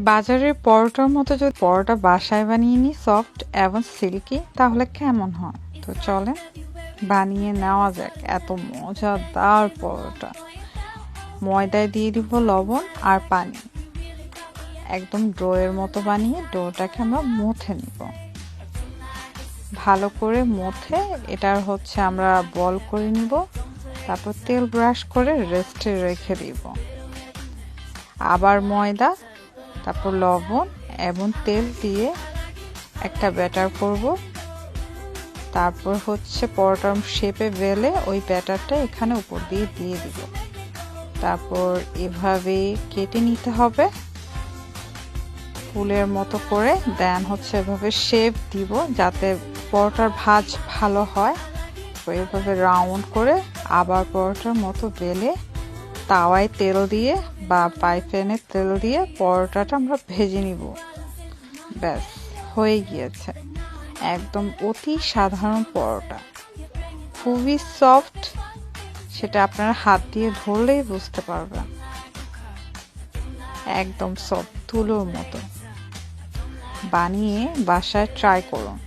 বাজারের পরোটার মতো যদি পরোটা বাসায় বানিয়ে নিই সফট এবং সিল্কি, তাহলে কেমন হয়? তো চলেন বানিয়ে নেওয়া যাক এত মজাদার পরোটা। ময়দায় দিয়ে দিব লবণ আর পানি, একদম ডোয়ের মতো বানিয়ে ডোটাকে আমরা মুথে নিব। ভালো করে মুথে এটার আমরা বল করে নিব। তারপর তেল ব্রাশ করে রেস্টে রেখে দিব। আবার ময়দা, তারপর লবণ এবং তেল দিয়ে একটা ব্যাটার করব। তারপর পরোটার শেপে বেলে ওই ব্যাটারটা এখানে উপর দিয়ে দিয়ে দিব। তারপর এভাবে কেটে নিতে হবে ফুলের মতো করে। দেন এভাবে শেপ দিব যাতে পরোটার ভাঁজ ভালো হয়। তো এভাবে রাউন্ড করে আবার পরোটার মতো বেলে তাওয়ায় তেল দিয়ে বা ফ্রাই প্যানে তেল দিয়ে পরোটাটা আমরা ভেজে নিব। ব্যাস হয়ে গিয়েছে একদম অতি সাধারণ পরোটা, খুবই সফট। সেটা আপনারা হাত দিয়ে ধরলেই বুঝতে পারবেন, একদম সফট তুলোর মতো। বানিয়ে বাসায় ট্রাই করুন।